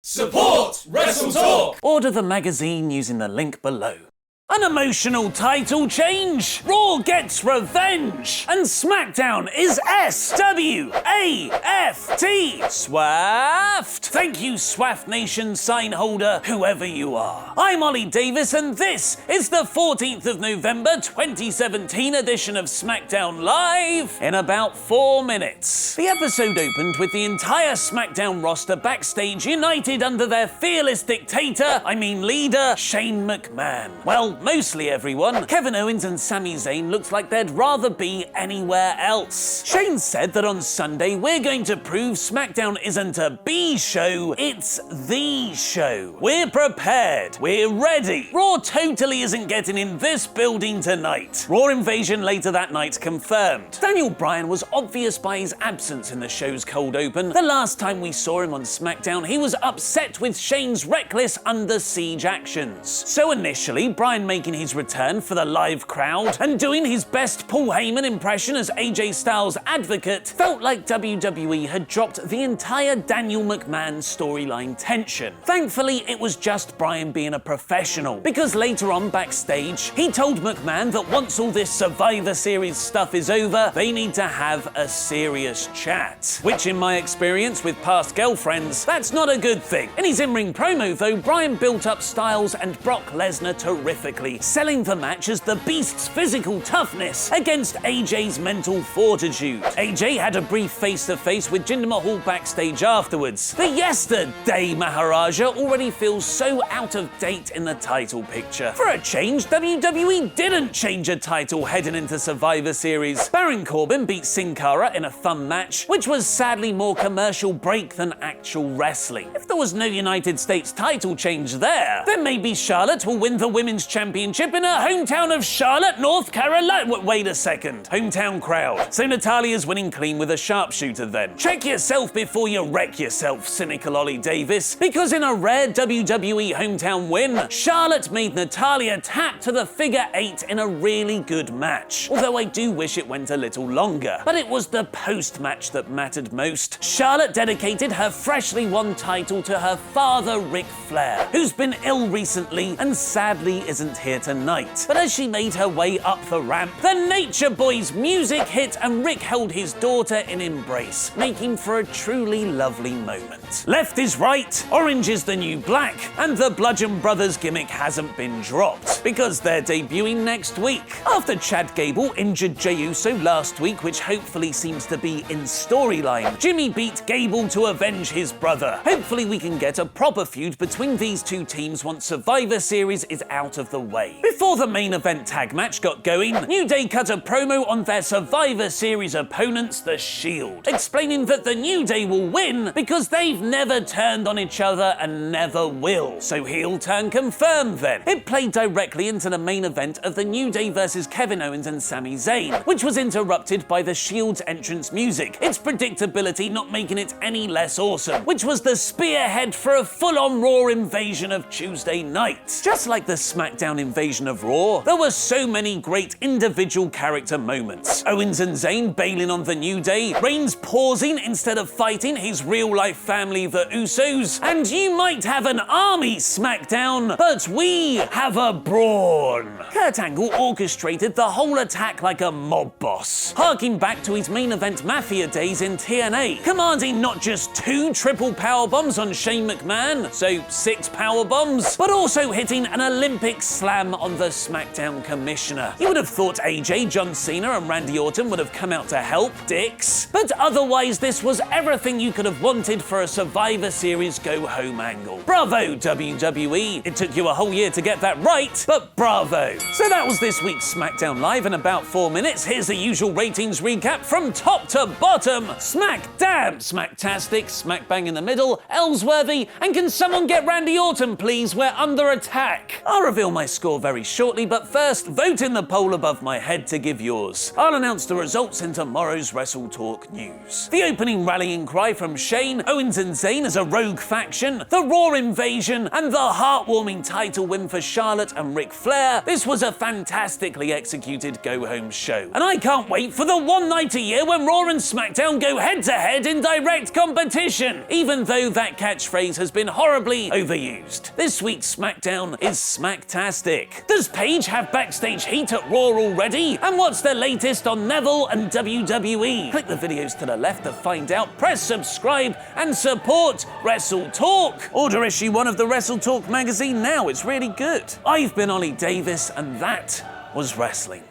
Support WrestleTalk! Order the magazine using the link below. An emotional title change! Raw gets revenge! And SmackDown is S-W-A-F-T! Swaft! Thank you, Swaft Nation sign holder, whoever you are. I'm Ollie Davis, and this is the 14th of November 2017 edition of SmackDown Live in about 4 minutes. The episode opened with the entire SmackDown roster backstage united under their fearless dictator, leader, Shane McMahon. Well, mostly everyone. Kevin Owens and Sami Zayn looked like they'd rather be anywhere else. Shane said that on Sunday we're going to prove SmackDown isn't a B show, it's the show. We're prepared. We're ready. Raw totally isn't getting in this building tonight. Raw Invasion later that night confirmed. Daniel Bryan was obvious by his absence in the show's cold open. The last time we saw him on SmackDown, he was upset with Shane's reckless under siege actions. So initially, Bryan making his return for the live crowd and doing his best Paul Heyman impression as AJ Styles' advocate felt like WWE had dropped the entire Daniel McMahon storyline tension. Thankfully, it was just Bryan being a professional, because later on backstage, he told McMahon that once all this Survivor Series stuff is over, they need to have a serious chat. Which in my experience with past girlfriends, that's not a good thing. In his in-ring promo though, Bryan built up Styles and Brock Lesnar terrifically, selling the match as the Beast's physical toughness against AJ's mental fortitude. AJ had a brief face-to-face with Jinder Mahal backstage afterwards. The yesterday Maharaja already feels so out of date in the title picture. For a change, WWE didn't change a title heading into Survivor Series. Baron Corbin beat Sin Cara in a fun match, which was sadly more commercial break than actual wrestling. If there was no United States title change there, then maybe Charlotte will win the Women's Championship in her hometown of Charlotte, North Carolina. Wait a second. Hometown crowd. So Natalya's winning clean with a sharpshooter then. Check yourself before you wreck yourself, cynical Ollie Davis. Because in a rare WWE hometown win, Charlotte made Natalya tap to the figure 8 in a really good match. Although I do wish it went a little longer. But it was the post-match that mattered most. Charlotte dedicated her freshly won title to her father, Ric Flair, who's been ill recently and sadly isn't here tonight. But as she made her way up the ramp, the Nature Boys music hit and Rick held his daughter in embrace, making for a truly lovely moment. Left is right, orange is the new black, and the Bludgeon Brothers gimmick hasn't been dropped, because they're debuting next week. After Chad Gable injured Jey Uso last week, which hopefully seems to be in storyline, Jimmy beat Gable to avenge his brother. Hopefully we can get a proper feud between these two teams once Survivor Series is out of the way. Before the main event tag match got going, New Day cut a promo on their Survivor Series opponents, The Shield, explaining that the New Day will win because they've never turned on each other and never will. So heel turn confirmed then. It played directly into the main event of the New Day versus Kevin Owens and Sami Zayn, which was interrupted by The Shield's entrance music, its predictability not making it any less awesome, which was the spearhead for a full-on Raw invasion of Tuesday night. Just like the SmackDown invasion of Raw, there were so many great individual character moments. Owens and Zayn bailing on the New Day, Reigns pausing instead of fighting his real-life family, the Usos, and you might have an army SmackDown, but we have a brawn. Kurt Angle orchestrated the whole attack like a mob boss, harking back to his main event Mafia days in TNA, commanding not just 2 triple powerbombs on Shane McMahon, so 6 powerbombs, but also hitting an Olympic slam on the SmackDown commissioner. You would have thought AJ, John Cena, and Randy Orton would have come out to help, dicks. But otherwise, this was everything you could have wanted for a Survivor Series go-home angle. Bravo, WWE. It took you a whole year to get that right, but bravo. So that was this week's SmackDown Live in about 4 minutes. Here's the usual ratings recap from top to bottom. Smackdown, Smacktastic, Smackbang in the middle, Ellsworthy, and can someone get Randy Orton, please? We're under attack. I'll reveal my score very shortly, but first, vote in the poll above my head to give yours. I'll announce the results in tomorrow's WrestleTalk news. The opening rallying cry from Shane, Owens and Zayn as a rogue faction, the Raw invasion, and the heartwarming title win for Charlotte and Ric Flair. This was a fantastically executed go-home show. And I can't wait for the one night a year when Raw and SmackDown go head-to-head in direct competition, even though that catchphrase has been horribly overused. This week's SmackDown is smacktastic. Does Paige have backstage heat at Raw already? And what's the latest on Neville and WWE? Click the videos to the left to find out, press subscribe, and support WrestleTalk. Order issue 1 of the WrestleTalk magazine now, it's really good. I've been Ollie Davis, and that was wrestling.